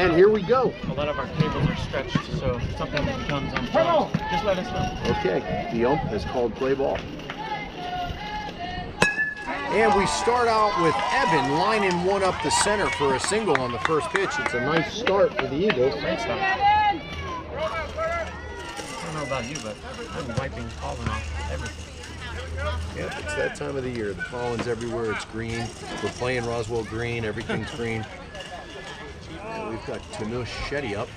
And here we go. A lot of our cables are stretched, so if something comes unplugged, just let us know. Okay, the ump has called play ball. And we start out with Evan lining one up the center for a single on the first pitch. It's a nice start for the Eagles. Great start. I don't know about you, but I'm wiping pollen off everything. Yeah, it's that time of the year. The pollen's everywhere. It's green. We're playing Roswell green. Everything's green. And we've got Tanush Shetty up.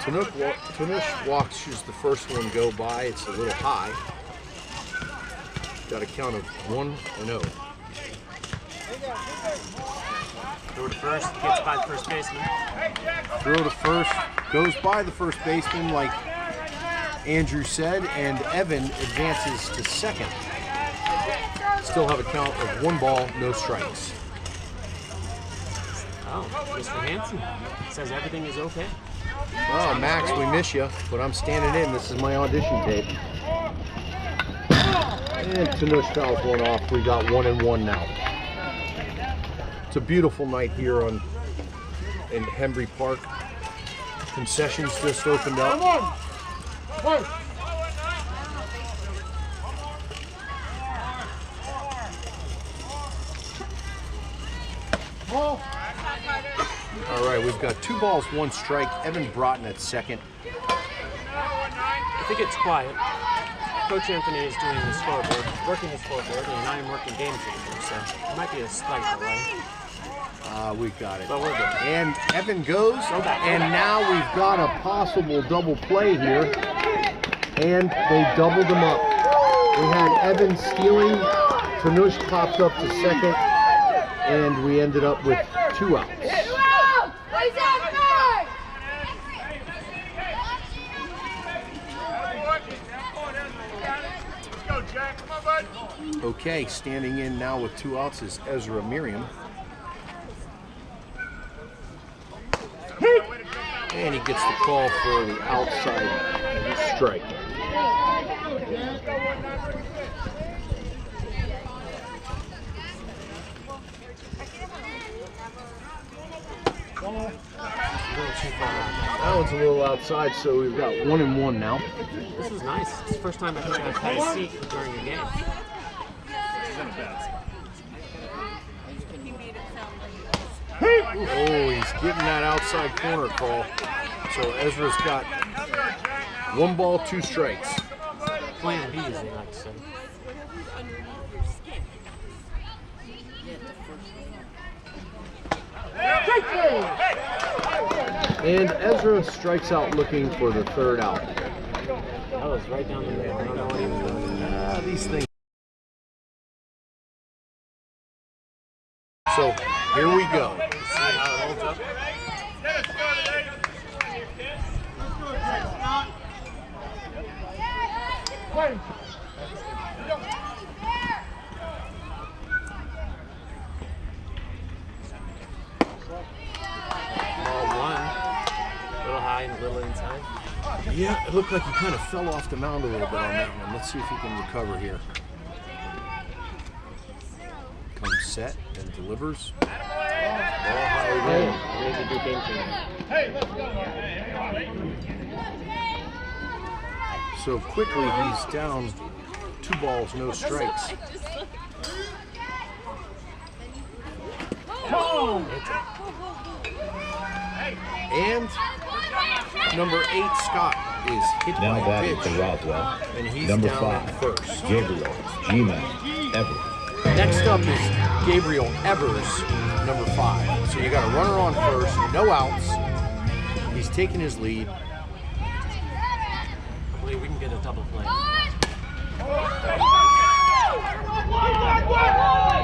Tanush watches the first one go by. It's a little high. Got a count of 1-0. Throw to first, gets by the first baseman. Throw to first, goes by the first baseman like Andrew said, and Evan advances to second. Still have a count of 1 ball, no strikes. Oh, Mr. Hansen says everything is okay. Oh, Max, we miss you, but I'm standing in. This is my audition tape. And Tanush fouls one off. We got 1-1 now. It's a beautiful night here in Hembry Park. Concessions just opened up. All right, we've got 2 balls, 1 strike. Evan Broughton at second. I think it's quiet. Coach Anthony is doing the scoreboard, working the scoreboard, and I'm working game changer, so it might be a slight delay. We've got it. But we're good. And Evan goes, and now we've got a possible double play here, and they doubled him up. We had Evan stealing, Tanush popped up to second, and we ended up with 2 outs. Okay, standing in now with 2 outs is Ezra Miriam. And he gets the call for the outside strike. That one's a little outside, so we've got 1-1 now. This is nice. It's the first time I think I've had a seat during a game. Oh, he's getting that outside corner call. So Ezra's got 1 ball, 2 strikes. Plan B, as they like to say. And Ezra strikes out looking for the 3rd out. That was right down the middle. I don't know what he was doing. These things. So here we go. See how it holds up. Ball 1. A little high and a little inside. Yeah, it looked like he kind of fell off the mound a little bit on that one. Let's see if he can recover here. Comes set and delivers. Ball high again. Ready to do game changer. So quickly he's down 2 balls, no strikes. And number 8, Scott, is hit Now by a batting pitch. for Roswell. And he's Number down 5, at first. Gabriel G-Man Everett. Next up is Gabriel Evers, number 5. So you got a runner on first, no outs. He's taking his lead. I believe we can get a double play.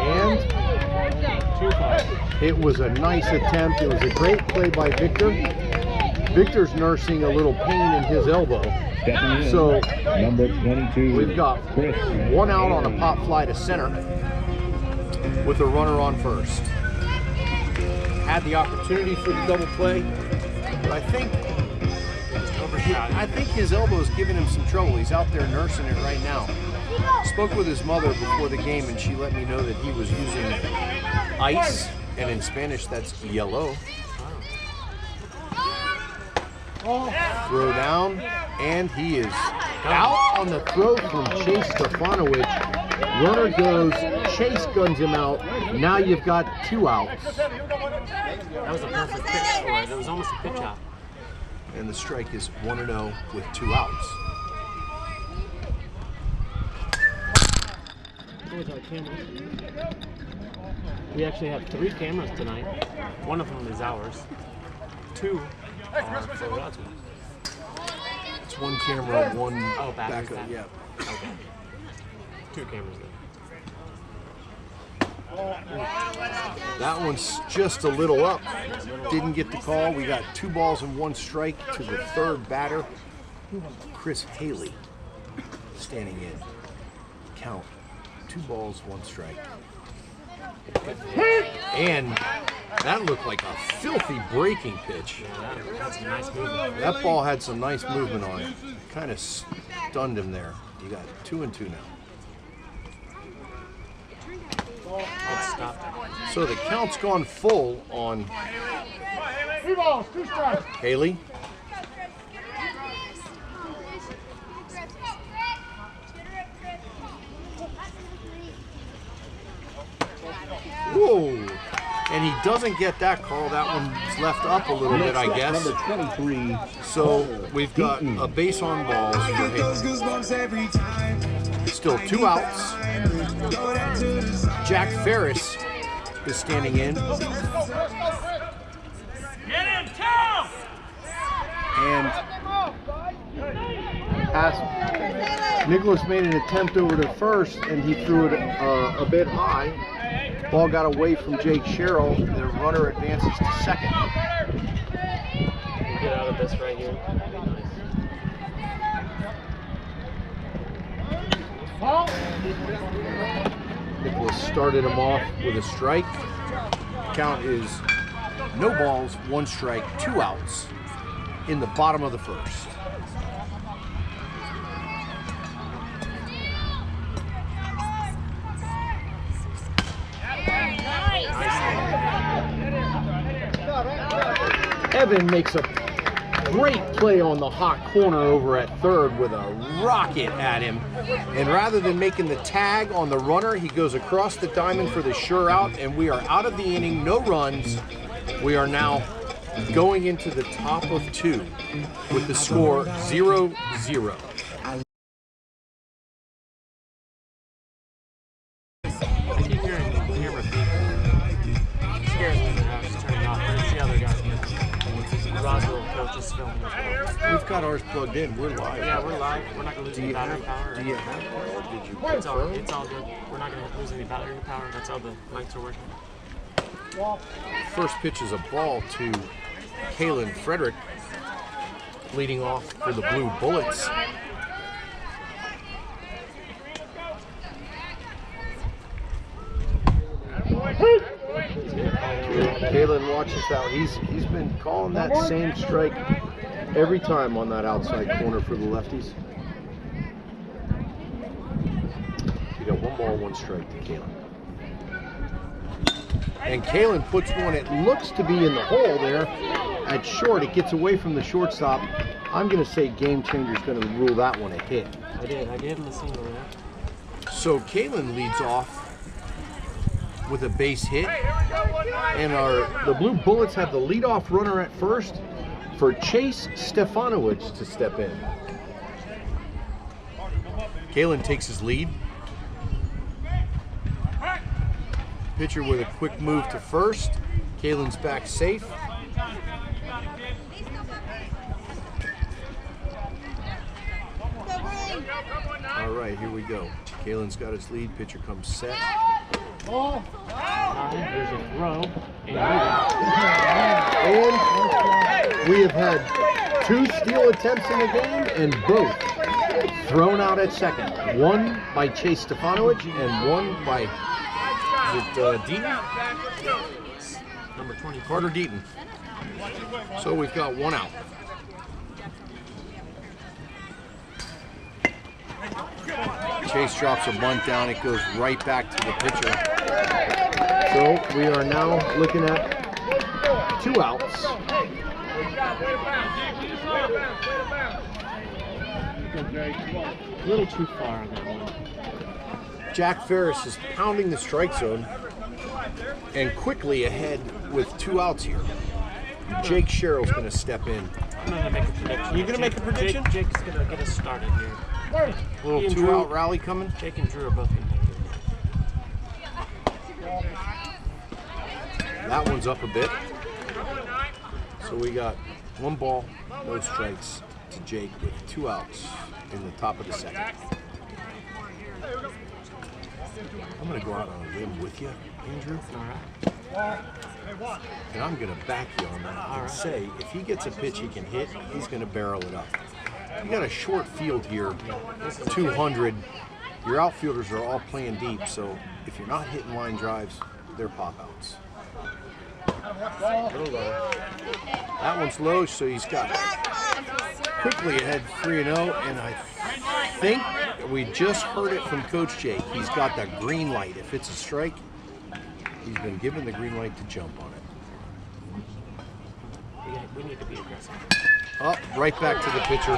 And 2-5. it was a nice attempt. It was a great play by Victor. Victor's nursing a little pain in his elbow. Stepping in, So number 22. we've got Chris 1 out on a pop fly to center with a runner on first. Had the opportunity for the double play, but I think his elbow's giving him some trouble. He's out there nursing it right now. Spoke with his mother before the game, and she let me know that he was using ice, and in Spanish that's yellow. Throw down, and he is out on the throw from Chase Stefanovic. Runner goes, Chase guns him out. Now you've got 2 outs. That was a perfect pitch for it. It was almost a pitch out. And the strike is 1-0 with 2 outs. With our cameras. We actually have 3 cameras tonight. One of them is ours. 2 are for Rod's. It's 1 camera, 1 batteries backup. that. Yeah. Okay. 2 cameras then. That one's just a little up. Didn't get the call. We got 2 balls and 1 strike to the 3rd batter, Chris Haley, standing in. Count. 2 balls, 1 strike. And that looked like a filthy breaking pitch. Yeah, that's a nice movement. That ball had some nice movement on it. Kind of stunned him there. You got 2-2 now. It stopped it. So the count's gone full on 3 balls, 2 strikes. Haley. Whoa! And he doesn't get that call. That one's left up a little bit, I guess. Number 23. So we've got a base on balls for Haley. Still 2 outs. Jack Ferris is standing in. And Nicholas made an attempt over to first, and he threw it a bit high. Ball got away from Jake Sherrill. The runner advances to second. Get out of this right here. Nicholas started him off with a strike. Count is no balls, 1 strike, 2 outs in the bottom of the 1st. Evan makes a great play on the hot corner over at 3rd with a rocket at him. And rather than making the tag on the runner, he goes across the diamond for the sure out, and we are out of the inning, no runs. We are now going into the top of 2 with the score 0-0. I keep hearing the camera beep. It scares me that I was just turning off, but it's the other guys. Roswell coach is filming as well. We've got ours plugged in. We're live. Yeah, we're live. We're not going to lose any battery power. Did you It's all good. We're not going to lose any battery power. That's how the mics are working. First pitch is a ball to Kalen Frederick, leading off for the Blue Bullets. Kalen watches out. He's been calling that same strike every time on that outside corner for the lefties. You got 1 ball, 1 strike to Kalen. And Kalen puts one, it looks to be in the hole there at short. It gets away from the shortstop. I'm going to say Game Changer's going to rule that one a hit. I did. I gave him the single there. So Kalen leads off with a base hit. And the Blue Bullets have the leadoff runner at first for Chase Stefanovic to step in. Kalen takes his lead. Pitcher with a quick move to first. Kalen's back safe. All right, here we go. Kalen's got his lead. Pitcher comes set. There's a throw. And we have had 2 steal attempts in the game, and both thrown out at second. One by Chase Stefanovic and one by Deaton? Number 20. Carter Deaton. So we've got 1 out. Chase drops a bunt down. It goes right back to the pitcher. So we are now looking at 2 outs. A little too far on that one. Jack Ferris is pounding the strike zone and quickly ahead with 2 outs here. Jake Sherrill's going to step in. I'm going to make a prediction. You going to make a prediction? Jake's going to get us started here. A little He and 2-out Drew- rally coming. Jake and Drew are both going to That one's up a bit. So we got 1 ball, no strikes to Jake with 2 outs in the top of the second. I'm going to go out on a limb with you, Andrew. All right. And I'm going to back you on that and say if he gets a pitch he can hit, he's going to barrel it up. You got a short field here, 200. Your outfielders are all playing deep, so if you're not hitting line drives, they're pop outs. That one's low, so he's got quickly ahead 3-0, and I think we just heard it from Coach Jake. He's got the green light. If it's a strike, he's been given the green light to jump on it. We need to be aggressive. Up, right back to the pitcher.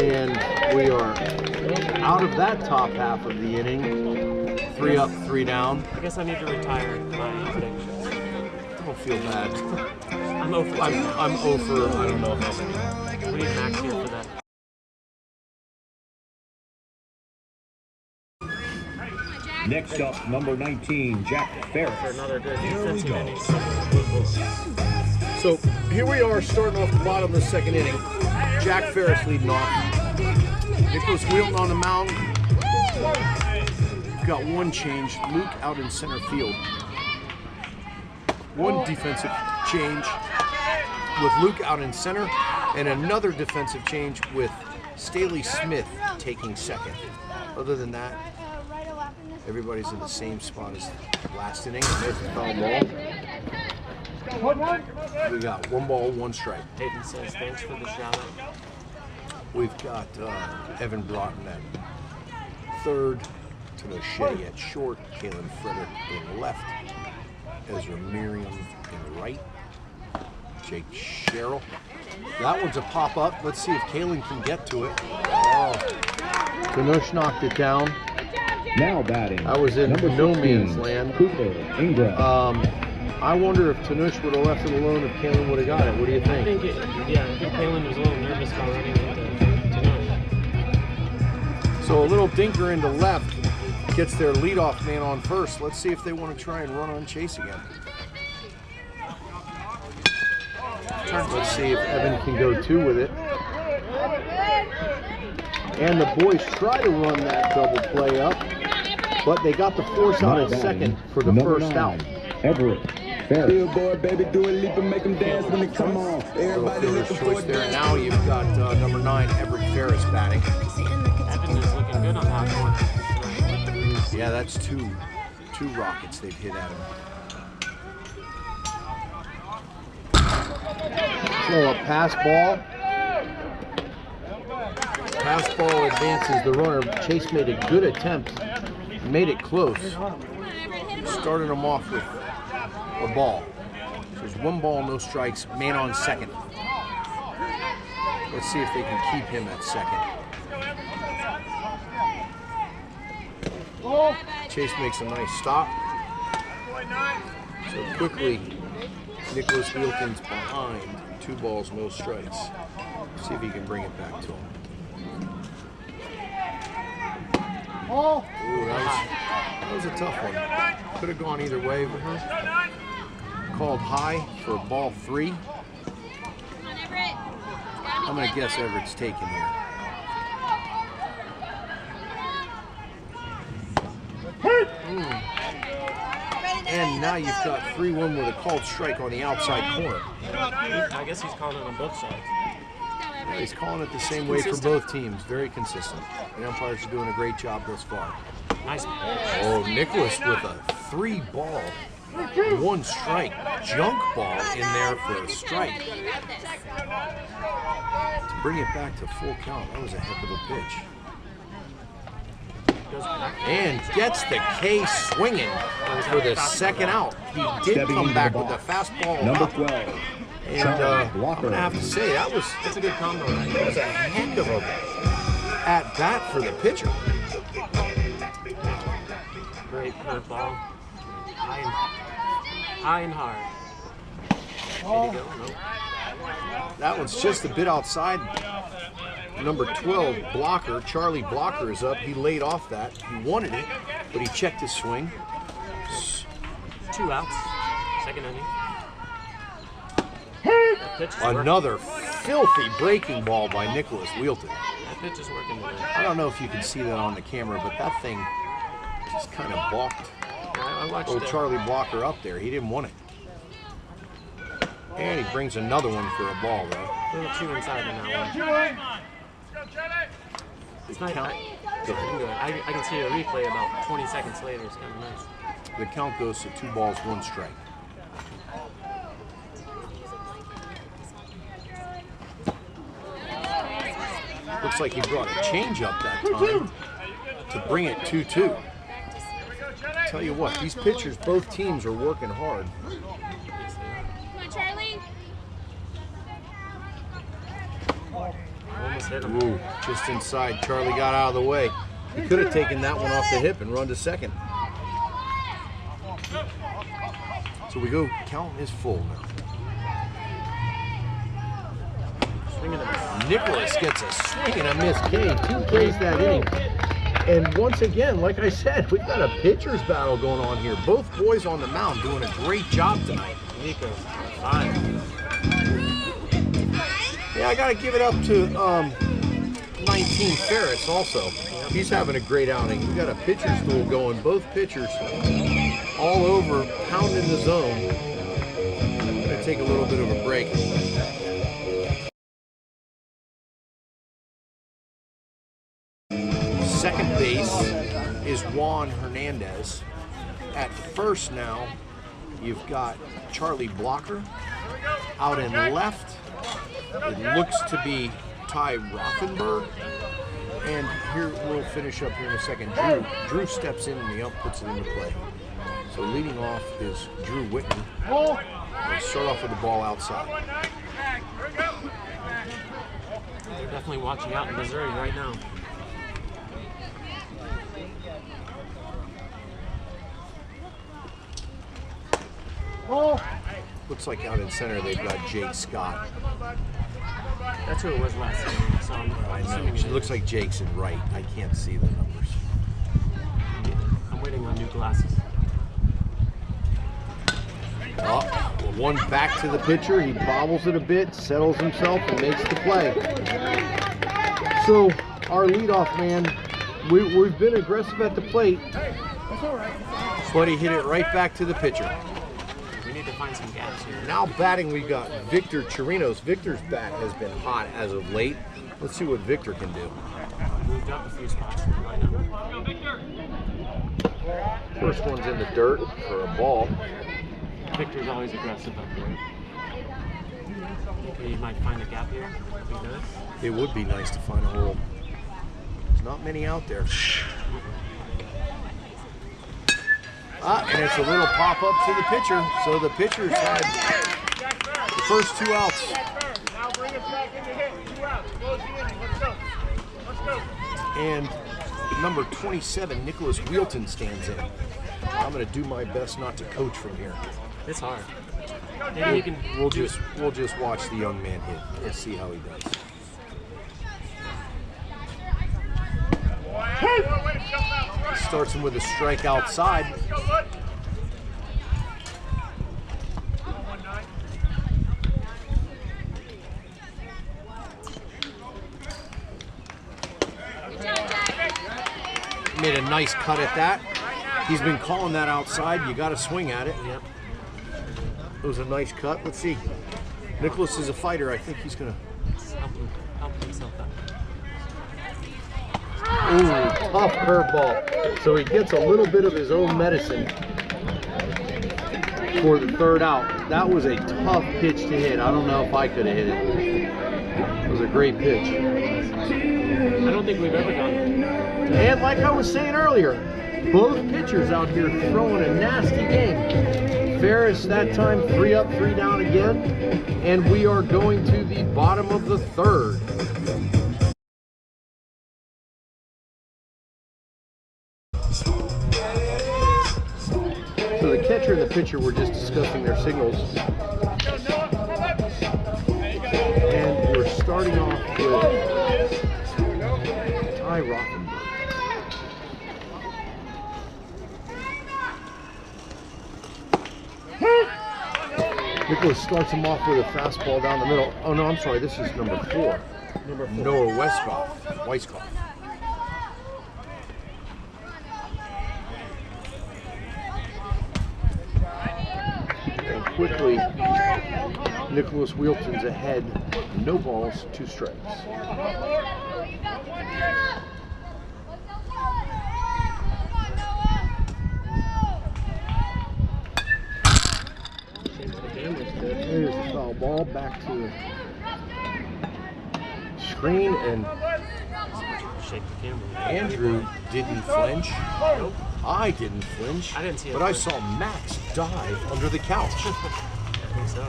And we are out of that top half of the inning. 3 up, 3 down. I guess I need to retire my predictions. Don't feel bad. I'm over. I'm over, I don't know how many. We need Max here for that. Next up, number 19, Jack For Ferris. another good defensive inning. So here we are starting off the bottom of the second inning. Jack Ferris leading off. Nicholas Wheelton on the mound. We've got 1 change. Luke out in center field. 1 defensive change with Luke out in center, and another defensive change with Staley Smith taking second. Other than that, everybody's in the same spot as last inning. There's the foul ball. We got 1 ball, 1 strike. Hayden says thanks for the shout out. We've got Evan Broughton at third, Tanochetti at short, Kalen Frederick in left, Ezra Miriam in right, Jake Sherrill. That one's a pop-up. Let's see if Kalen can get to it. Oh, Tanoche knocked it down. Now batting. I was in number no 16, man's land. Cooper Ingram. I wonder if Tanoche would have left it alone if Kalen would have got it. What do you I think? think Kalen was a little nervous about running into Tanoche. So a little dinker into left gets their leadoff man on first. Let's see if they want to try and run on Chase again. Let's see if Evan can go 2 with it. And the boys try to run that double play up, but they got the force out at second for the Number first 9, out. Everett Ferris. Billboard, baby, do a leap and make them dance when they come on. Everybody Little looking choice for there. it. Now you've got number 9, Everett Ferris batting. Evan is looking good on that corner. Yeah, that's two rockets they've hit at him. So a pass ball. Pass ball advances the runner. Chase made a good attempt. Made it close. Started him off with a ball. So there's 1 ball, no strikes. Man on second. Let's see if they can keep him at second. Chase makes a nice stop. So quickly, Nicholas Wheelton's behind. 2 balls, no strikes. See if he can bring it back to him. Ooh, that was a tough one. Could have gone either way. Called high for ball 3. I'm going to guess Everett's taken here. And now you've got 3-1 with a called strike on the outside corner. I guess he's calling it on both sides. He's calling it the same way for both teams. Very consistent. The umpires are doing a great job thus far. Nice. Oh, Nicholas with a 3 ball, 1 strike junk ball in there for a strike. To bring it back to full count, that was a heck of a pitch. And gets the K swinging for the second out. He did come back with the fastball Number up. 12, And I'm going to have to say, That's a good combo. that was a heck of a at-bat for the pitcher. Great curveball. High and hard. There you go. Nope. That one's just a bit outside. Number 12, Blocker, Charlie Blocker is up. He laid off that. He wanted it, but he checked his swing. 2 outs. Second inning. That pitch is Another filthy breaking ball by Nicholas Wheelton. That pitch is working today. I don't know if you can see that on the camera, but that thing just kind of balked I watched old it. Charlie Blocker up there. He didn't want it. And he brings another one for a ball, though. A little 2 inside in that one. It's not. Count. I can see a replay about 20 seconds later. It's kind of nice. The count goes to 2 balls, 1 strike. Looks like he brought a changeup that time to bring it 2-2. Tell you what, these pitchers, both teams are working hard. Come on, Charlie. Almost hit him. Ooh, just inside. Charlie got out of the way. He could have taken that one off the hip and run to second. So we go, count is full now. Swing and a miss. Nicholas gets a swing and a miss K. 2 Ks that inning. And once again, like I said, we've got a pitcher's battle going on here. Both boys on the mound doing a great job tonight. Nico, fine. Yeah, I got to give it up to 19 Ferris also. He's having a great outing. We got a pitcher's duel going. Both pitchers all over, pounding the zone. I'm going to take a little bit of a break. Second base is Juan Hernandez. At first now, you've got Charlie Blocker. Out in left, it looks to be Ty Rothenberg. And here, we'll finish up here in a second. Drew steps in and the ump puts it into play. So leading off is Drew Whitney. We'll start off with the ball outside. They're definitely watching out in Missouri right now. Looks like out in center they've got Jake Scott. That's who it was last time. So I know. It looks like Jake's in right. I can't see the numbers. I'm waiting on new glasses. Oh, one back to the pitcher. He bobbles it a bit, settles himself, and makes the play. So our leadoff man, we've been aggressive at the plate, but he hit it right back to the pitcher. We need to find some gaps here. Now batting, we got Victor Chirinos. Victor's bat has been hot as of late. Let's see what Victor can do. Moved up a few spots in the lineup. First one's in the dirt for a ball. Victor's always aggressive up there. He might find a gap here. That'd be good. It would be nice to find a hole. There's not many out there. And it's a little pop up to the pitcher. So the pitcher's had the first 2 outs. Now bring us back into hit. 2 outs. Close the inning. Let's go. Let's go. And number 27, Nicholas Wheelton, stands in. I'm going to do my best not to coach from here. It's hard. Maybe you can. We'll just watch the young man hit and see how he does. Starts him with a strike outside. Made a nice cut at that. He's been calling that outside. You got to swing at it. Yep. It was a nice cut. Let's see. Nicholas is a fighter. I think he's going to... Help himself out. Ooh, tough curveball. So he gets a little bit of his own medicine for the 3rd out. That was a tough pitch to hit. I don't know if I could have hit it. It was a great pitch. I don't think we've ever done it. And like I was saying earlier, both pitchers out here throwing a nasty game. Ferris that time 3 up, 3 down again, and we are going to the bottom of the third. So the catcher and the pitcher were just discussing their signals. And we're starting off with Ty Rothenberg. Nicholas starts him off with a fastball down the middle. Oh no, I'm sorry, this is number 4. Noah Weiskopf. And quickly, Nicholas Wheelton's ahead. No balls, 2 strikes. There's the foul ball back to the screen, and Andrew didn't flinch. Nope. I didn't flinch. I didn't see it. But I saw Max dive under the couch. I think so.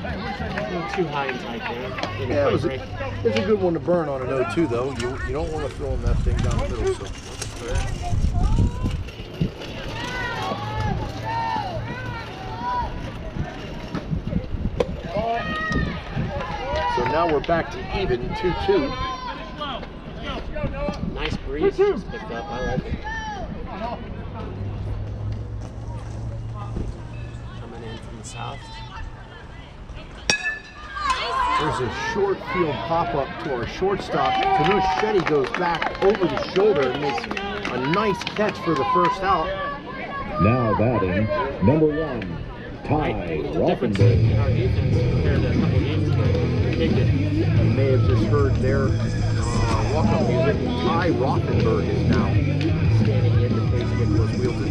A little too high and tight there. Yeah, it was a good one to burn on an 0-2 though. You don't want to throw him that thing down the middle. So. So now we're back to even 2-2. Nice breeze just picked up. I like it. Coming in from the south. There's a short field pop-up to our shortstop. Tanush Shetty goes back over the shoulder and makes a nice catch for the first out. Now batting, number 1, Ty Difference in our Rothenberg. defense compared to a couple games ago. Big difference. You may have just heard their walk-up music. Ty Rothenberg is now standing in to face Nicholas Wheelton.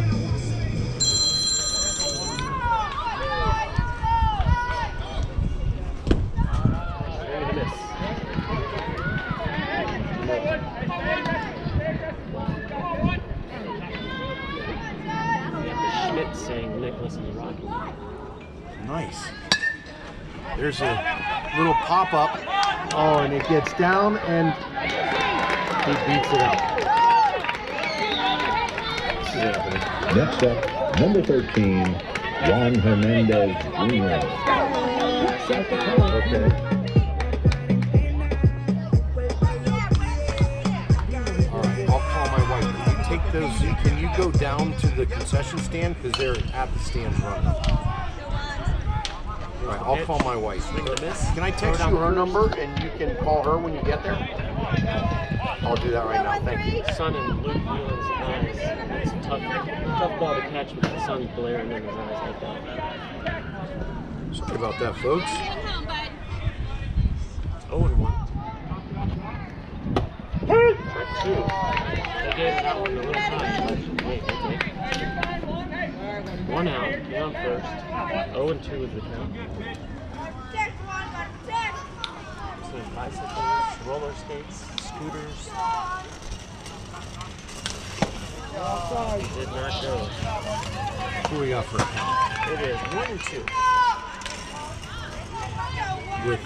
Saying Nicholas and Rocky. Nice. There's a little pop-up. Oh, and it gets down, and he beats it out. Next up, number 13, Juan Hernandez Jr. Okay. All right, I'll call my wife. Can you take those? Can you go down to the concession stand because they're at the stands running? All right, I'll call my wife. Can I text you her number and you can call her when you get there? I'll do that right now. Thank you. Sun and Luke Wheelan's eyes. It's a tough ball to catch with the sun's blaring in his eyes like that. Sorry about that, folks. 0-1. Track 2. They gave that one a little high, but wait, okay. 1 out, 1 on first. 0-2 is the count. So bicycles, roller skates, scooters. He did not go. Who are we got for a count? It is 1-2. With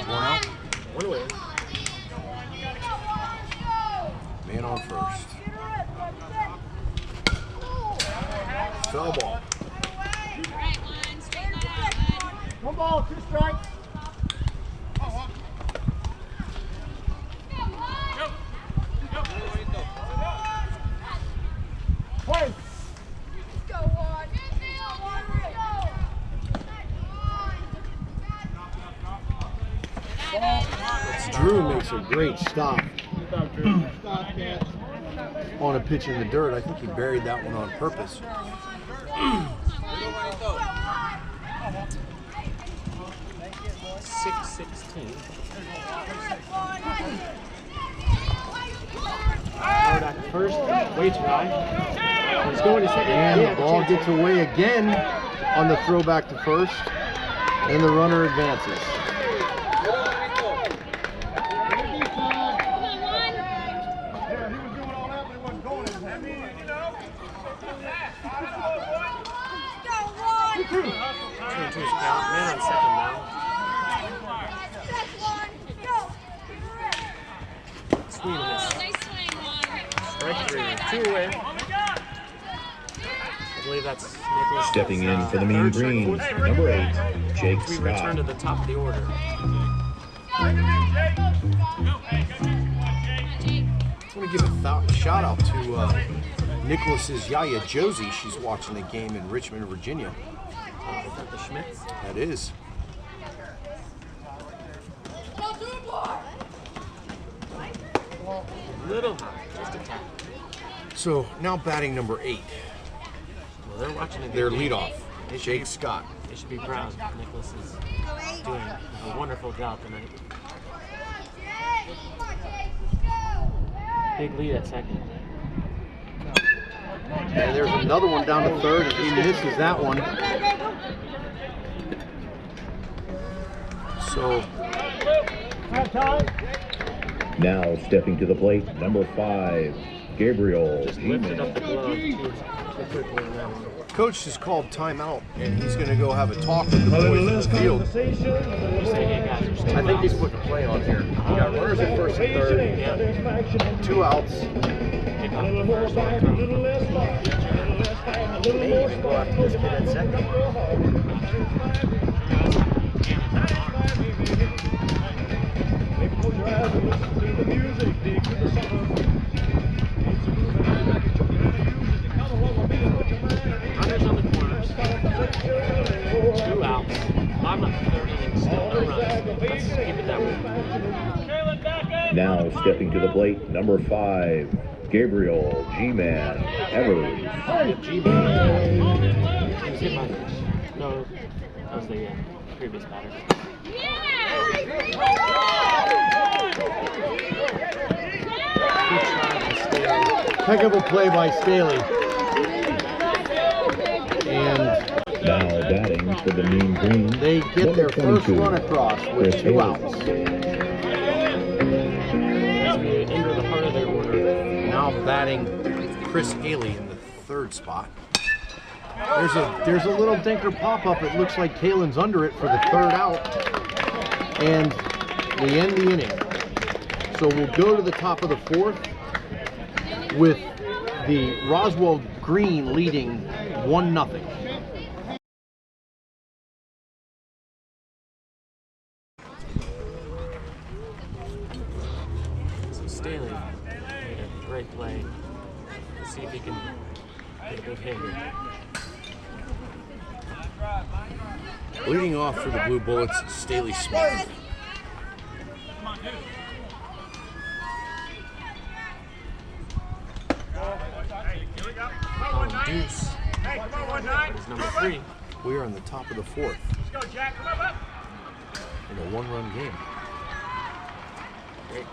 1 out? 1 away. Man on first. Foul ball. One ball, 2 strikes. Play. Drew makes a great stop on a pitch in the dirt. I think he buried that one on purpose. 6-16. Back to first, way too high. He's going to second. And the ball gets away again on the throwback to first, and the runner advances. 2-2's count. Man on second now. Swing and miss. Nice swing, Juan. Strike 3. 2 away. I believe that's Nicholas. Stepping in for the mean green, number 8, Jake We return to Scott. the top of the order. I want to give a shout out to Nicholas's Yaya Josie. She's watching the game in Richmond, Virginia. Is that the Schmitz? That is. Little high, just a tap. So now batting number 8, Well, they're watching a good their game. leadoff, They should Jake be- Scott. They should be proud. Nicholas is doing a wonderful job tonight. Big lead at second. And there's another one down to third, and he misses that one. So Now stepping to the plate, number 5, Gabriel Just lifted G-Man. up the glove too quickly on that one. coach has called timeout, and he's going to go have a talk with the boys in the field. You say, hey guys, you're staying I think he's putting a play on here. We got runners at first and third, Yeah. 2 outs. Pick up the first one. May even go after this kid at second. Runners on the corners. 2 outs. I'm not 30 and still no runs. Let's keep it that way. Now stepping to the plate, number 5, Gabriel G-Man Evers. He was hit by the pitch. No, that was the previous batter. Good try by Staley. Heck of a play by Staley. And Now batting for the mean green, they get their number first 22, run across with Chris 2 Haley. outs. As we enter the heart of their order. Now batting Chris Haley in the 3rd spot. There's a little dinker pop-up. It looks like Kalen's under it for the 3rd out. And we end the inning. So we'll go to the top of the 4th with the Roswell Green leading 1-0. So Staley made a great play. Let's see if he can get a big hit here. Leading off for the Blue Bullets, Staley Smith. Deuce is number 3. We are on the top of the 4th Let's go, Jack. Come up. in a 1-run game. Great.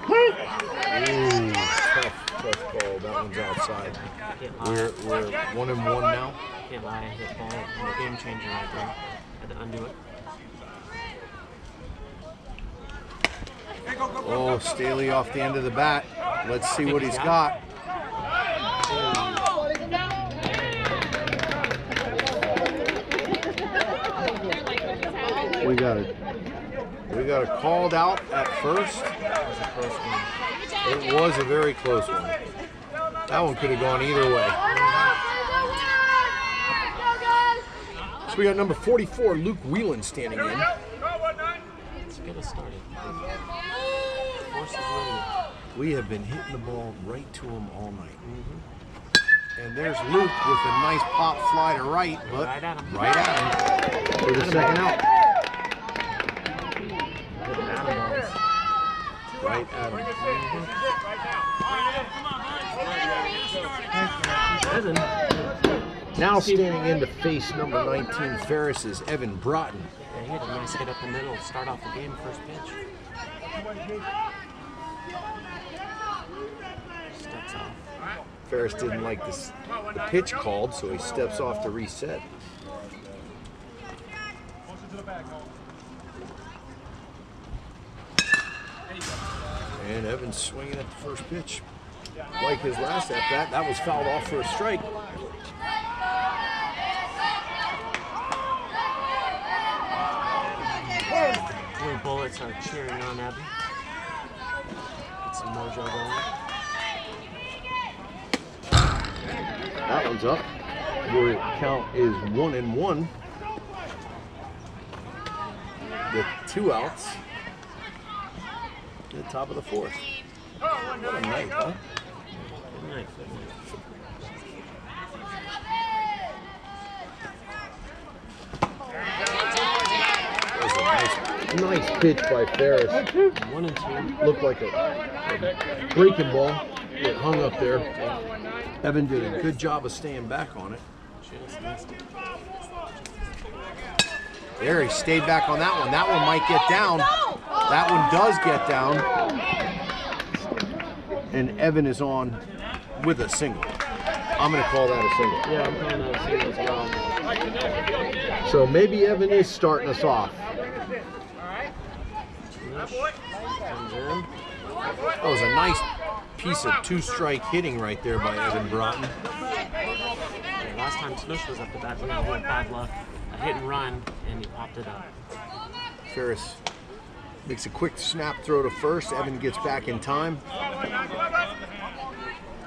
Ooh, tough call. That one's outside. Can't lie. We're 1-1 now. Can't lie. Hit ball. And a game changer right there. Had to undo it. Oh, Staley off the end of the bat. Let's see what he's got. We got it called out at first. That was a close one. It was a very close one. That one could have gone either way. So we got number 44, Luke Whelan, standing in. Let's get us started. Force is winning. We have been hitting the ball right to him all night. And there's Luke with a nice pop fly to right, but Right at him. right at him for the second out. Good Adam balls. Right at him. Evan. Now standing in to face number 19 Ferris is Evan Broughton. Yeah, he had a nice hit up the middle. Start off the game, first pitch. Steps off. Ferris didn't like the pitch called, so he steps off to reset. And Evans swinging at the first pitch. Like his last at bat, that was fouled off for a strike. Poets are cheering on Evan. Get some mojo going. That one's up. Your count is 1-1. With 2 outs. At the top of the 4th. What a night, huh? Good night. Nice pitch by Ferris. 1-2. Looked like a breaking ball. It hung up there. Evan did a good job of staying back on it. Just missed it. There, he stayed back on that one. That one might get down. That one does get down. And Evan is on with a single. I'm going to call that a single. Yeah, I'm calling that a single as well. So maybe Evan is starting us off. Comes in. That was a nice piece of 2-strike hitting right there by Evan Broughton. Yeah, last time Snush was up to bat, we had bad luck. A hit and run, and he popped it up. Ferris makes a quick snap throw to first. Evan gets back in time.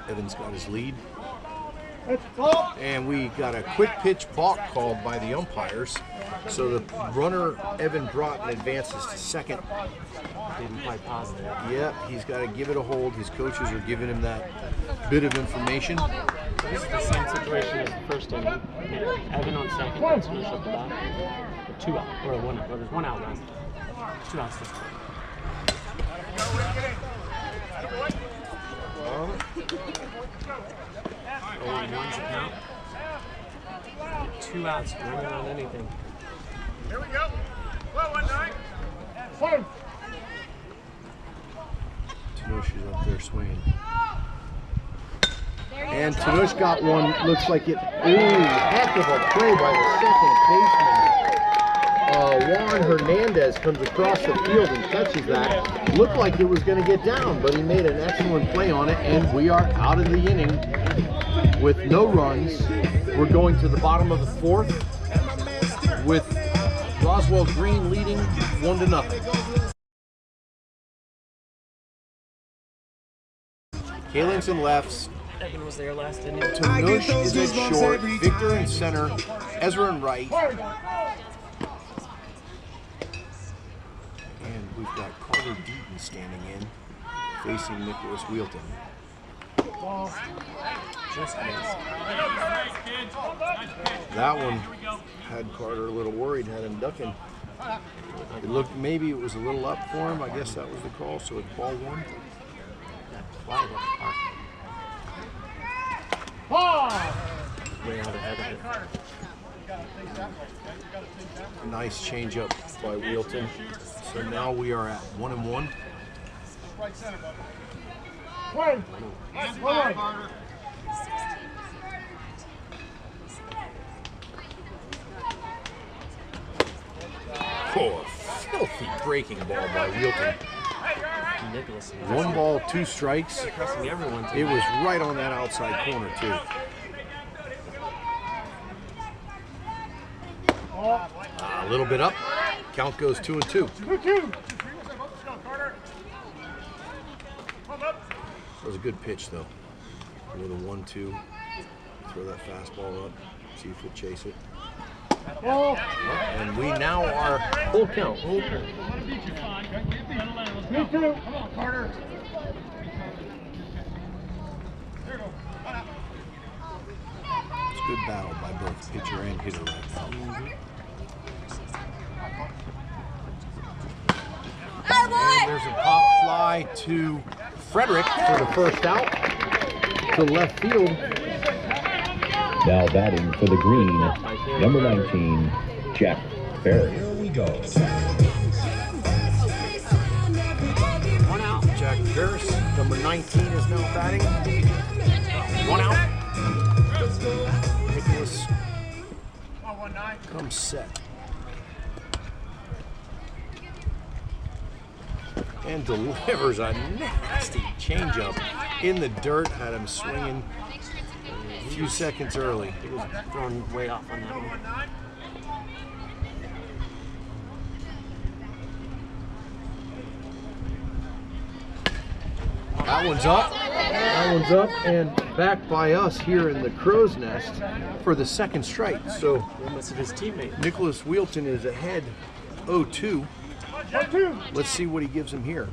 Evan's got his lead. And we got a quick pitch balk called by the umpires. So the runner, Evan Broughton, advances to second. Didn't quite positive. Yep, he's got to give it a hold. His coaches are giving him that bit of information. This is the same situation as the first inning. Evan on second, and Snush up the bat. 2 out, or 1 out. Well, there's 1 out last. 2 outs this time. 0-1's a count. 2 outs, running on anything. Here we go. 1-9. Tanush is up there swinging. And Tanush got one, looks like it, heck of a play by the second baseman. Juan Hernandez comes across the field and catches that. Looked like it was going to get down, but he made an excellent play on it, and we are out of the inning with no runs. We're going to the bottom of the 4th with Roswell Green leading 1-0. Kalen's in lefts. Evan was there last inning. Tanush is at short. Victor in center. Ezra in right. And we've got Carter Deaton standing in, facing Nicholas Wheelton. Just missed. That one had Carter a little worried, had him ducking. It looked, maybe it was a little up for him. I guess that was the call, so it's ball 1. Fly it apart. Way out ahead of it. Nice changeup by Wheelton. So now we are at 1-1. Right center, bud. Oh, a filthy breaking ball by Wheelton. Nicholas. 1 ball, 2 strikes. Pressing everyone. It was right on that outside corner, too. A little bit up. Count goes 2-2. 2-2. That was a good pitch, though. With a 1-2. Throw that fastball up. See if we'll chase it. And we now are full count. Me too. Come on, Carter. It's a good battle by both pitcher and hitter right now. And there's a pop fly to Frederick for the first out to left field. Now batting for the Green, number 19, Jack Ferris. Here we go. 1 out. Jack Ferris, number 19, is now batting. 1 out. Nicholas comes set. And delivers a nasty changeup in the dirt. Had him swinging a few seconds early. He was thrown way off on that one. That one's up. That one's up and back by us here in the crow's nest for the second strike. So Almost his teammate. Nicholas Wheelton is ahead 0-2. Let's see what he gives him here.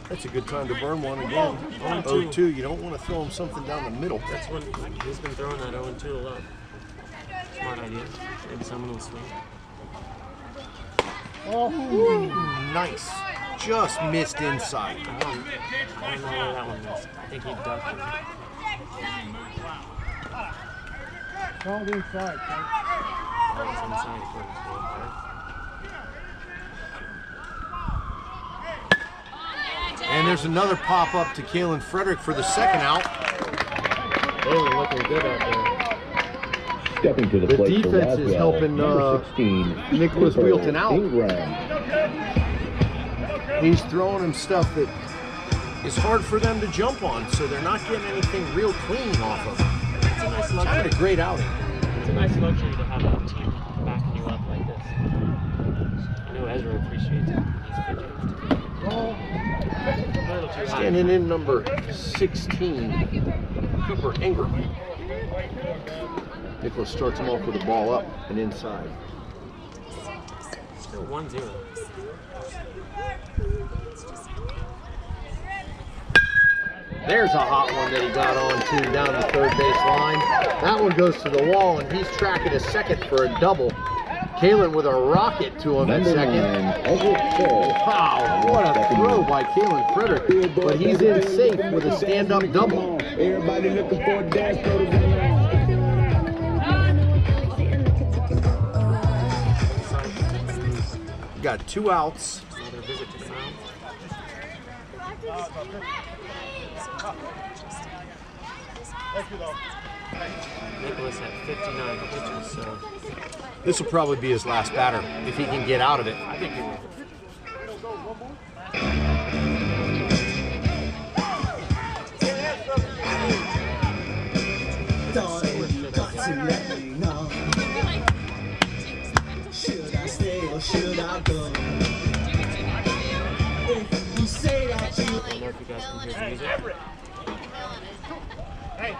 That's a good time to burn one again. 0-2. You don't want to throw him something down the middle. That's when he's been throwing that 0-2 a lot. Smart idea. Maybe someone will swing. Oh, nice. Just missed inside. I don't know where that one missed. I think he ducked it. Called inside. That was inside for his goal, right? And there's another pop-up to Kalen Frederick for the second out. They were looking good out there. Stepping to the The plate for defense is Roswell, helping number 16, Nicholas Wheelton out. Ingram. He's throwing him stuff that is hard for them to jump on, so they're not getting anything real clean off of him. It's a nice It's luxury. a great outing. It's a nice luxury to have a team backing you up like this. I know Ezra appreciates it. He's pitching. A little too high. Standing in number 16, Cooper Ingram. Nicholas starts him off with the ball up and inside. Still 1-0. There's a hot one that he got on to down the third base line. That one goes to the wall, and he's tracking a second for a double. Kalen with a rocket to him at Number second. 9, Everett Ferris. Wow, what a throw by Kalen Frederick. But he's in safe with a stand-up double. Everybody looking for a dance floor to Got 2 outs. Another visit to the mound. Nicholas had 59 pitches, so This will probably be his last batter if he can get out of it. I think he will. Should I stay or should I go? If you say that you I don't know if you guys can hear the music. Hey,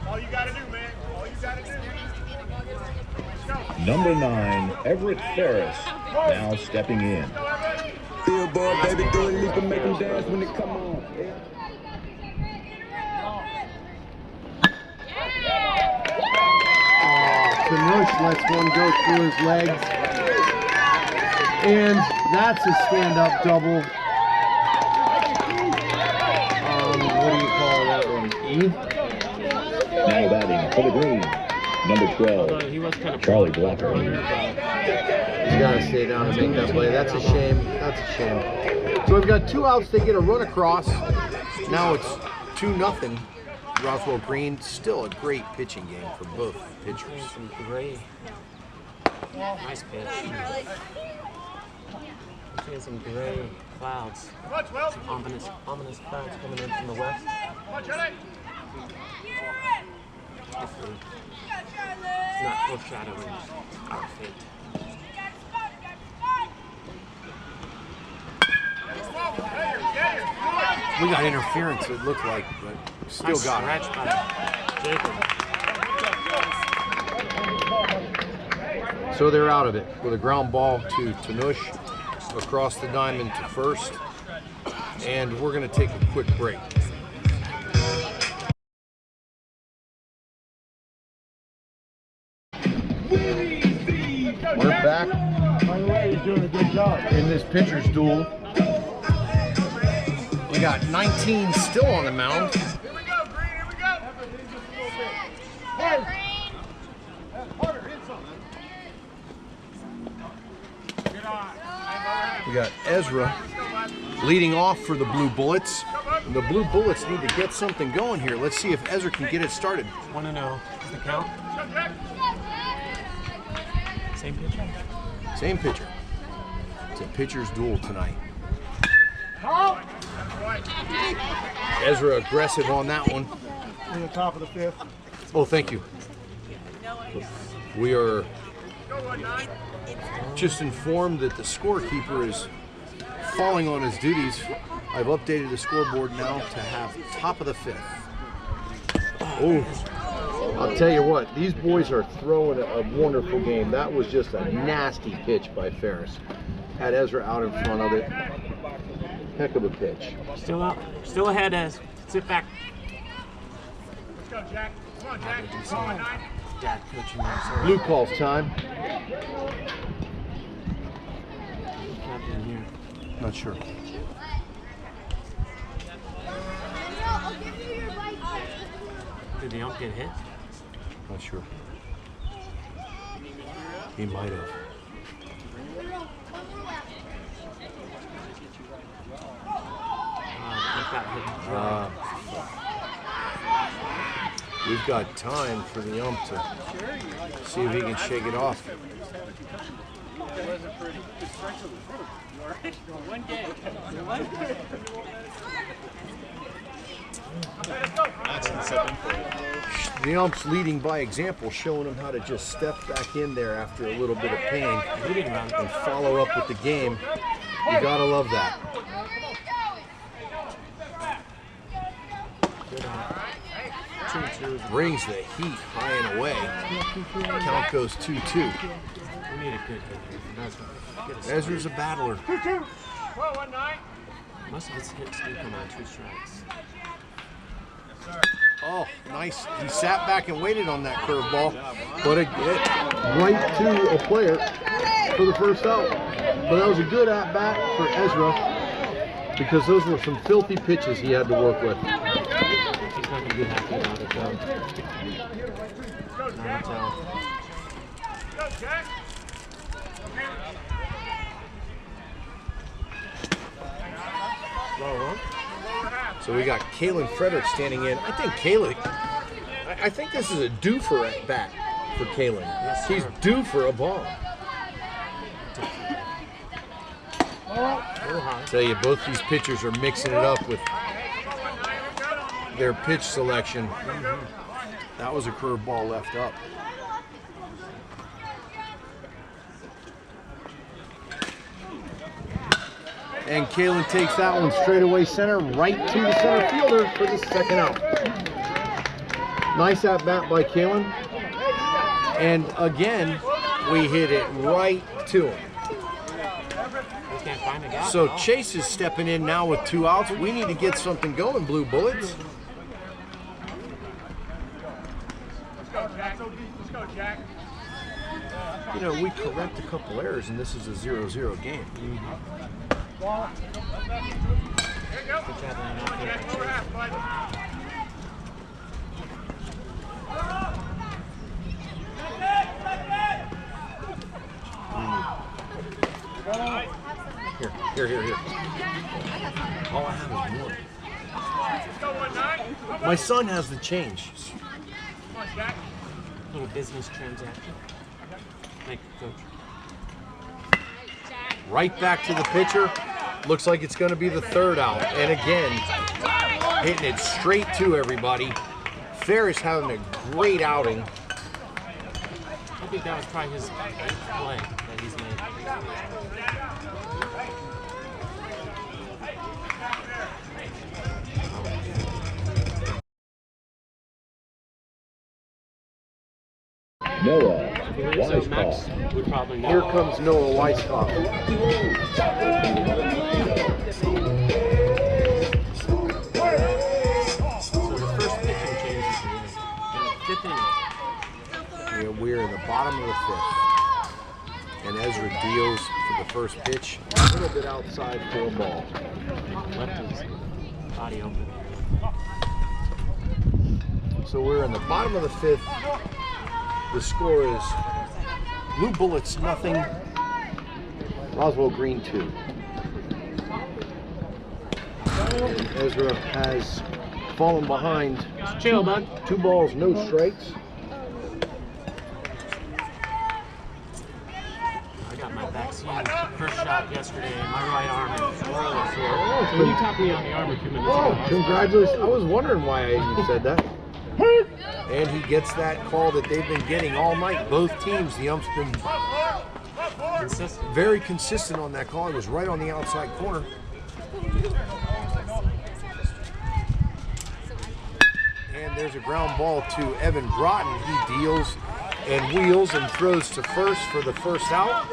all you gotta do, man. All you gotta do. Let's go. Number 9, Everett Ferris, now stepping in. Billboard, baby, do a leap and make them dance when they come on. Kanush lets one go through his legs. And that's a stand-up double. What do you call that one? E? Now batting for the green, number 12, Although he was kind of Charlie Blocker. He's got to stay down and make that play. That's a shame. That's a shame. So we've got 2 outs. They get a run across. Now it's 2-0. Roswell Green. Still a great pitching game for both pitchers. some gray. Nice pitch. I'm seeing some gray clouds. Some ominous clouds coming in from the west. Hopefully, it's not foreshadowing our fate. We got interference, it looked like, but still Nice got scratch by Jacob. it. So they're out of it with a ground ball to Tanush across the diamond to first. And we're going to take a quick break. We're back in this pitcher's duel. We got 19 still on the mound. Here we go, Green. Here we go. Harder, hit something. Get on. We got Ezra leading off for the Blue Bullets. And the Blue Bullets need to get something going here. Let's see if Ezra can get it started. 1-0 is the count. Same pitcher. Same pitcher. It's a pitcher's duel tonight. Ezra aggressive on that one. in the top of the fifth. Oh, thank you. We are just informed that the scorekeeper is falling on his duties. I've updated the scoreboard now to have top of the fifth. Oh, I'll tell you what, these boys are throwing a wonderful game. That was just a nasty pitch by Ferris. Had Ezra out in front of it. Heck of a pitch. Still up. Still ahead, Ez. Sit back. Let's go, Jack. Come on, Jack. Come on, 9. Dad coaching me. Sorry. Blue calls time. Captain here. Not sure. Did the ump get hit? Not sure. He might have. Got hit. We've got time for the ump to see if he can shake it off. The ump's leading by example, showing him how to just step back in there after a little bit of pain and follow up with the game. You gotta love that. Brings the heat high and away. Count goes 2-2. We need a good hit. Ezra's a battler. 2-2. Well, 1-9. Most of his hits do come on 2 strikes. Oh, nice. He sat back and waited on that curveball, but it right to a player for the first out. But that was a good at-bat for Ezra because those were some filthy pitches he had to work with. He's not going to be happy about it, though. Go, Jack. Go, Jack. So we got Kalen Frederick standing in. I think Kalen, I think this is a due for at bat for Kalen. Yes, He's due for a ball. Tell you, both these pitchers are mixing it up with their pitch selection. That was a curveball left up. And Kalen takes that one straight away center, right to the center fielder for the second out. Nice at bat by Kalen. And again, we hit it right to him. Can't find a guy. So Chase is stepping in now with 2 outs. We need to get something going, Blue Bullets. Let's go, Jack. Let's go, Jack. You know, we correct a couple errors, and this is a 0-0 game. Here you go. Good job laying out there. Jack, lower half, bud. Here. All I have is one. Let's go, 1-9. My son has the change. Come on, Jack. Little business transaction. Thank you, Coach. Right back to the pitcher. Looks like it's going to be the 3rd out. And again, hitting it straight to everybody. Ferris having a great outing. I think that was probably his 8th play that he's made. Noah So Max Weisskopf. would probably know. Here comes Noah Weisskopf. So the first pitching change is in the 5th inning. Yeah, we're in the bottom of the 5th. And Ezra deals for the first pitch. A little bit outside for a ball. Left his body open. So we're in the bottom of the 5th. The score is Blue Bullets 0, Roswell Green 2. Ezra has fallen behind. Chill, bud. 2 balls, no strikes. I got my vaccine first shot yesterday in my right arm. It was really sore. When you tapped me on the arm a few minutes ago. Oh, congratulations. I was wondering why you said that. And he gets that call that they've been getting all night. Both teams, the ump's been very consistent on that call. It was right on the outside corner. And there's a ground ball to Evan Broughton. He deals and wheels and throws to first for the first out.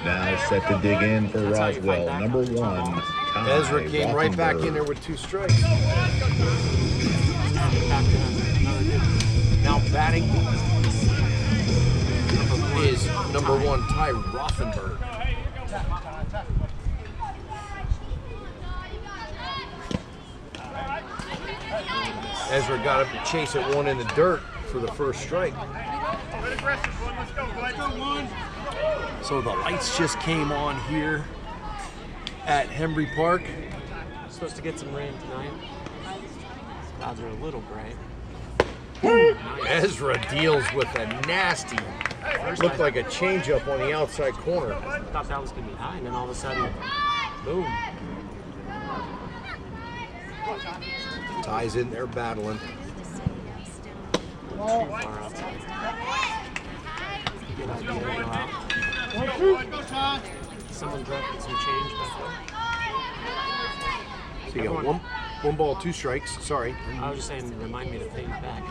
Now set to dig in for Roswell, number 1. Ezra came right back in there with 2 strikes. Now batting is number 1, Ty Rothenberg. Ezra got up to chase at 1 in the dirt for the first strike. So the lights just came on here at Hembry Park. Supposed to get some rain tonight. Clouds are a little bright. Ezra deals with a nasty, looked like a changeup on the outside corner. I thought that was going to be high, and then all of a sudden, boom. Ty's in there battling. Too far outside. Good idea to go out. Someone dropped some change back there. So you got one ball, 2 strikes. Sorry. I was just saying, remind me to pay you back.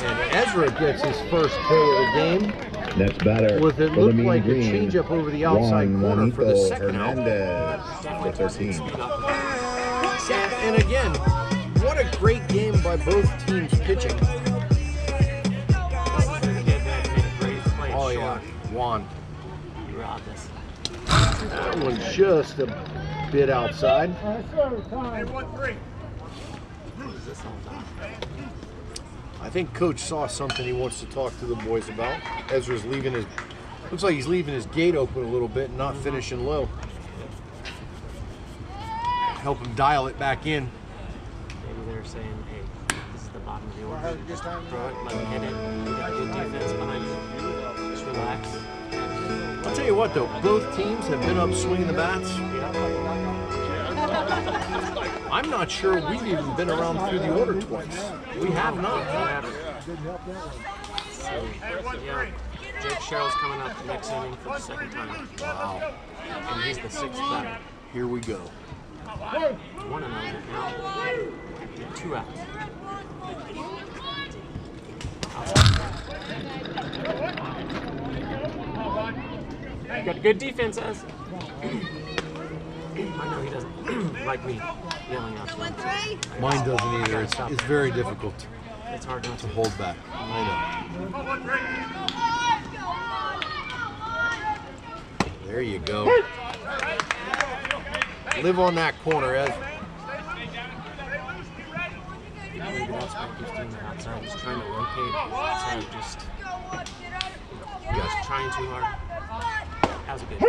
And Ezra gets his first K of the game. Next batter With it for the looked Mean like a Green, changeup over the outside Juan corner for the Juanito second out. Hernandez, the 13. And again, what a great game by both teams pitching. This is the kid that made a great play. Oh yeah, Juan. You robbed us. That one's just a bit outside. What is this all about? I think Coach saw something he wants to talk to the boys about. Ezra's leaving his, looks like he's leaving his gate open a little bit and not finishing low. Help him dial it back in. Maybe they're saying, hey, this is the bottom of the order. Just throw it, let me hit it. You got good defense behind you. Just relax. I'll tell you what though, both teams have been up swinging the bats. I'm not sure we've even been around through the order twice. We have not. So, yeah, Jake Sherrill's coming up next inning for the second time. Wow. And he's the 6th batter. Here we go. 1-0 now. 2 outs. Got a good defense, Ez. I know he doesn't like me yelling out to him. Mine doesn't either. It's very difficult It's hard not to to. hold back. I know. There you go. Live on that corner, Ez. Maybe that's why he's doing that outside. He's trying to locate outside, just trying too hard. That was a good.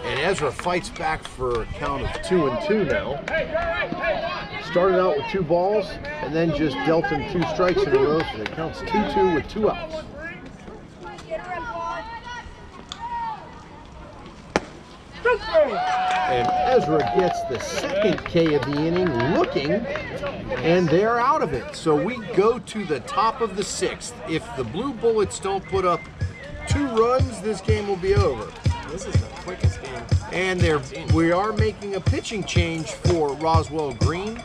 And Ezra fights back for a count of 2-2 now. Started out with 2 balls and then just dealt him 2 strikes in a row, so it counts 2-2 with 2 outs. And Ezra gets the second K of the inning, looking, and they're out of it. So we go to the top of the 6th. If the Blue Bullets don't put up 2 runs, this game will be over. This is the quickest game. And we are making a pitching change for Roswell Green.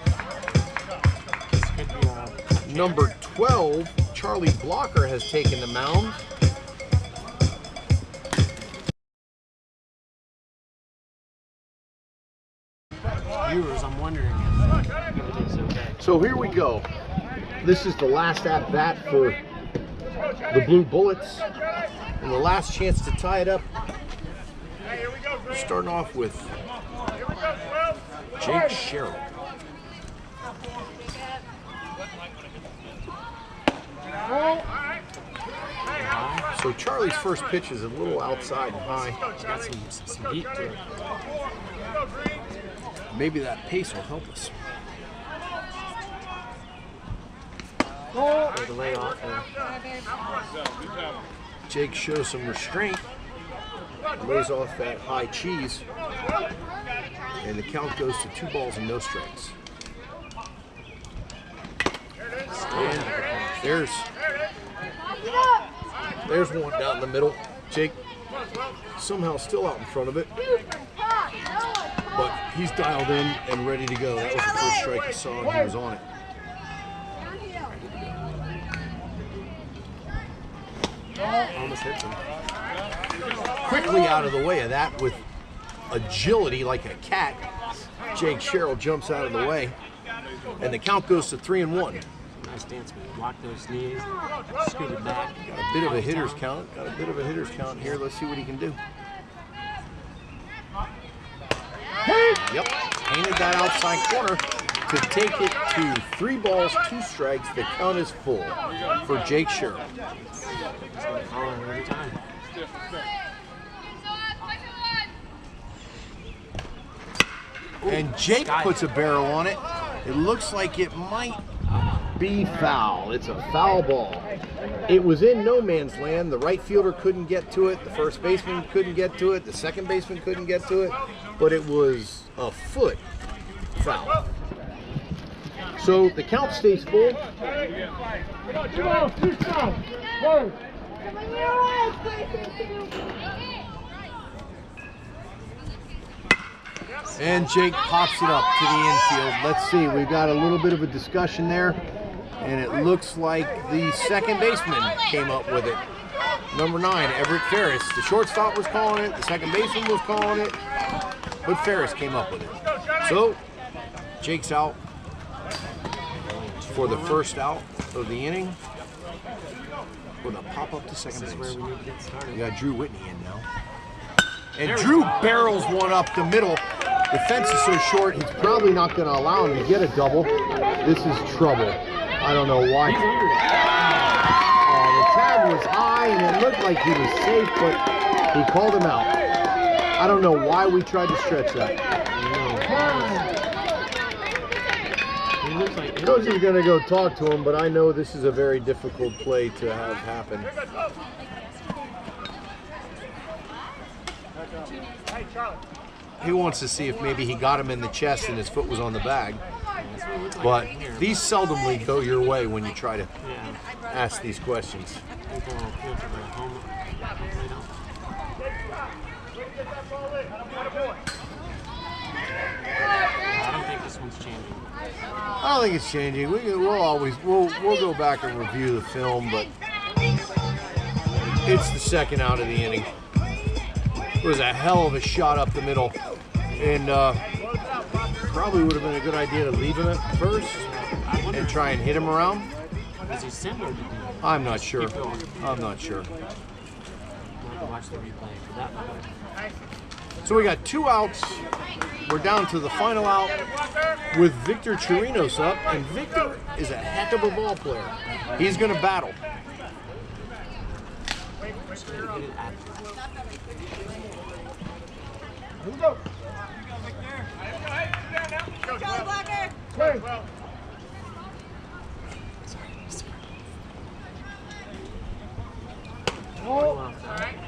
This could be a Number 12, Charlie Blocker, has taken the mound. viewers. I'm wondering if everything's okay. So here we go. This is the last at bat for the Blue Bullets, and the last chance to tie it up. Starting off with Jake Sherrill. So Charlie's first pitch is a little outside and high. It's got some heat to it. Maybe that pace will help us. The layoff there. Jake shows some restraint, lays off that high cheese, and the count goes to 2 balls and no strikes. There's one down in the middle. Jake somehow still out in front of it. But he's dialed in and ready to go. That was the first strike he saw, and he was on it. Almost hits him. Quickly out of the way of that with agility like a cat, Jake Sherrill jumps out of the way, and the count goes to 3-1. Nice dance, man. Block those knees, scoot it back. Got a bit of a hitter's count. Here. Let's see what he can do. Yep, painted that outside corner to take it to 3 balls, 2 strikes. The count is full for Jake Sherrill. He's gonna call it every time. And Jake puts a barrel on it. It looks like it might be foul. It's a foul ball. It was in no man's land. The right fielder couldn't get to it. The first baseman couldn't get to it. The second baseman couldn't get to it. But it was a foot foul. So the count stays full. And Jake pops it up to the infield. Let's see, we've got a little bit of a discussion there. And it looks like the second baseman came up with it. Number 9, Everett Ferris. The shortstop was calling it, the second baseman was calling it, but Ferris came up with it. So, Jake's out for the first out of the inning with a pop-up to second base. Where we need to get started. We got Drew Whitney in now. And Drew barrels one up the middle. The fence is so short, he's probably not going to allow him to get a double. This is trouble. I don't know why. The tag was high, and it looked like he was safe, but he called him out. I don't know why we tried to stretch that. Coach is going to go talk to him, but I know this is a very difficult play to have happen. He wants to see if maybe he got him in the chest and his foot was on the bag. But these seldomly go your way when you try to ask these questions. I don't think this one's changing. I don't think it's changing. We'll go back and review the film, but it's the second out of the inning. It was a hell of a shot up the middle, and probably would have been a good idea to leave him at first and try and hit him around. Was he similar? I'm not sure. I'm not sure. Watch the replay for that one. So we got 2 outs. We're down to the final out with Victor Chirinos up, and Victor is a heck of a ball player. He's going to battle. Here we go.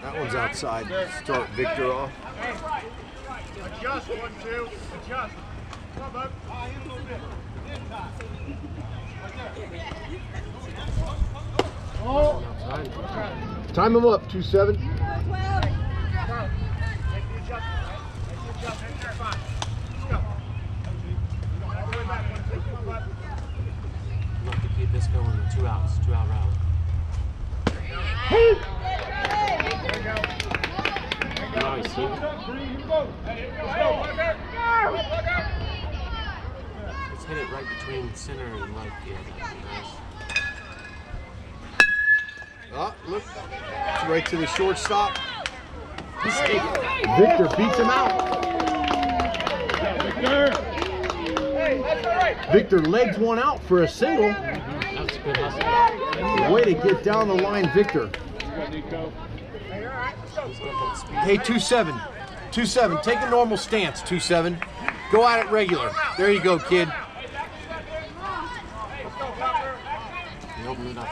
That one's outside. Start Victor off. Adjust, 1-2. Adjust. Come on, bud. Time him up, 2-7. Enough to keep this going with 2 outs, 2-out rally. Now he's seen it. Let's hit it right between center and right field. Nice. Oh, look. It's right to the shortstop. Victor beats him out. Victor legs one out for a single. That's a good hustle. Way to get down the line, Victor. Hey, 2-7. 2-7. Take a normal stance, 2-7. Go at it regular. There you go, kid. He opened it up.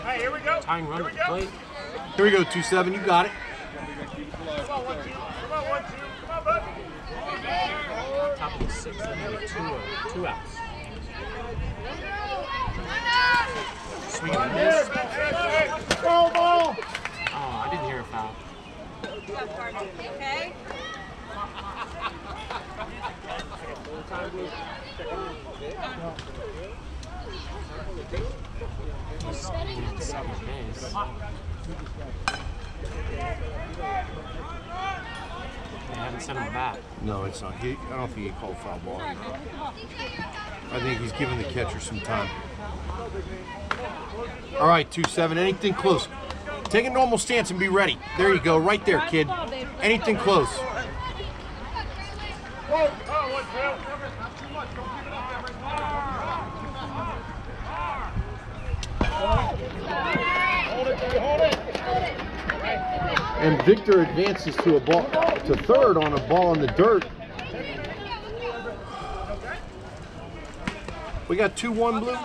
Hey, here we go. Tying run at the plate. Here we go, 2-7. You got it. Come on, 1-2. Come on, 1-2. Come on, bud. Top of the sixth inning with two outs. Swing and a miss. Oh, I didn't hear a foul. Okay. Second base. They haven't sent him back. No, it's not. I don't think he called foul ball. I think he's giving the catcher some time. All right, 2-7. Anything close. Take a normal stance and be ready. There you go, right there, kid. Anything close. And Victor advances to third on a ball in the dirt. We got 2-1 Blue.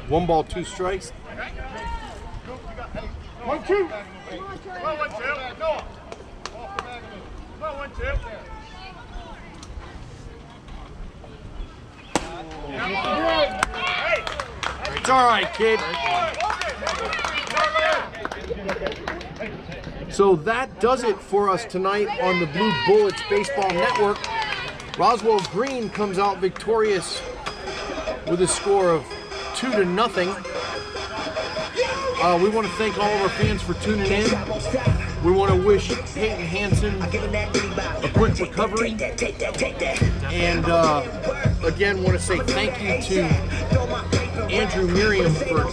1 ball, 2 strikes. 1-2. 1-2. No. 1-2. It's all right, kid. So that does it for us tonight on the Blue Bullets Baseball Network. Roswell Green comes out victorious with a score of 2-0. We want to thank all of our fans for tuning in. We want to wish Peyton Hansen a quick recovery. And again, want to say thank you to Andrew Merriam for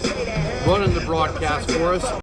running the broadcast for us.